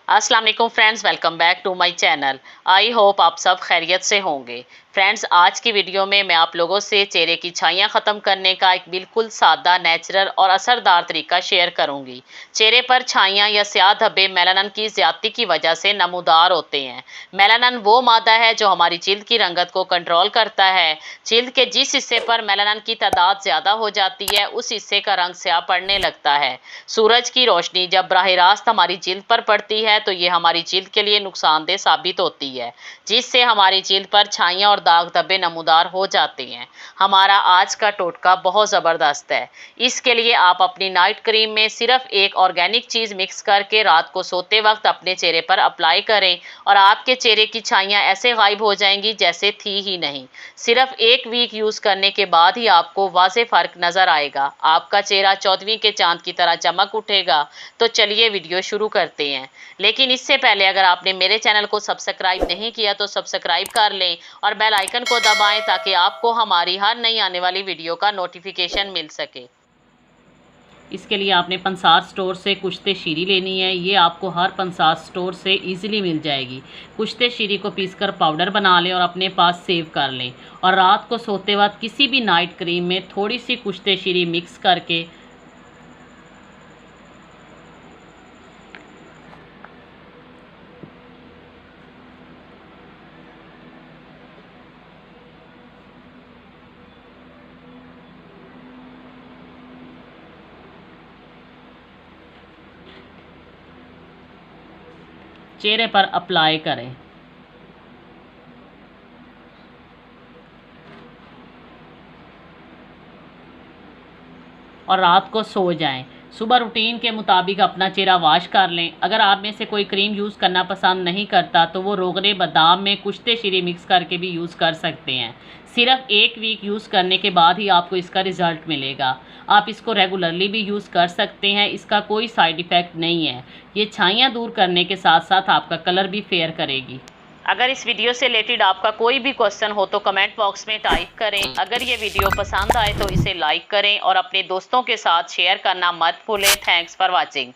अस्सलाम वालेकुम friends, welcome back to my channel. I hope आप सब खैरियत से होंगे। फ्रेंड्स, आज की वीडियो में मैं आप लोगों से चेहरे की छाइयाँ ख़त्म करने का एक बिल्कुल सादा, नेचुरल और असरदार तरीका शेयर करूंगी। चेहरे पर छाइयाँ या स्याह धब्बे मेलानिन की ज़्यादती की वजह से नमूदार होते हैं। मेलानिन वो मादा है जो हमारी जिल्द की रंगत को कंट्रोल करता है। जिल्द के जिस हिस्से पर मेलानिन की तादाद ज़्यादा हो जाती है, उस हिस्से का रंग स्याह पड़ने लगता है। सूरज की रोशनी जब बराह रास्त हमारी जिल्द पर पड़ती है तो ये हमारी जिल्द के लिए नुकसानदेह साबित होती है, जिससे हमारी जिल्द पर छाइयाँ और दाग धब्बे नमूदार हो जाते हैं। हमारा आज का टोटका बहुत ज़बरदस्त है। इसके लिए आप अपनी नाइट क्रीम में सिर्फ एक ऑर्गेनिक चीज़ मिक्स करके रात को सोते वक्त अपने चेहरे पर अप्लाई करें और आपके चेहरे की छाइयाँ ऐसे गायब हो जाएंगी जैसे थी ही नहीं। सिर्फ एक वीक यूज़ करने के बाद ही आपको वाज़े फ़र्क नज़र आएगा। आपका चेहरा 14वीं के चांद की तरह चमक उठेगा। तो चलिए वीडियो शुरू करते हैं। लेकिन इससे पहले अगर आपने मेरे चैनल को सब्सक्राइब नहीं किया तो सब्सक्राइब कर लें और बेल आइकन को दबाएं ताकि आपको हमारी हर नई आने वाली वीडियो का नोटिफिकेशन मिल सके। इसके लिए आपने पंसार स्टोर से कुश्ते शीरी लेनी है। ये आपको हर पंसार स्टोर से इजीली मिल जाएगी। कुश्ते शीरी को पीसकर पाउडर बना लें और अपने पास सेव कर लें और रात को सोते वक्त किसी भी नाइट क्रीम में थोड़ी सी कुश्ते शीरी मिक्स करके चेहरे पर अप्लाई करें और रात को सो जाएं। सुबह रूटीन के मुताबिक अपना चेहरा वॉश कर लें। अगर आप में से कोई क्रीम यूज़ करना पसंद नहीं करता तो वो रोगने बादाम में कुश्ते शीरी मिक्स करके भी यूज़ कर सकते हैं। सिर्फ एक वीक यूज़ करने के बाद ही आपको इसका रिज़ल्ट मिलेगा। आप इसको रेगुलरली भी यूज़ कर सकते हैं। इसका कोई साइड इफ़ेक्ट नहीं है। ये छाइयाँ दूर करने के साथ साथ आपका कलर भी फेयर करेगी। अगर इस वीडियो से रिलेटेड आपका कोई भी क्वेश्चन हो तो कमेंट बॉक्स में टाइप करें। अगर ये वीडियो पसंद आए तो इसे लाइक करें और अपने दोस्तों के साथ शेयर करना मत भूलें। Thanks for watching.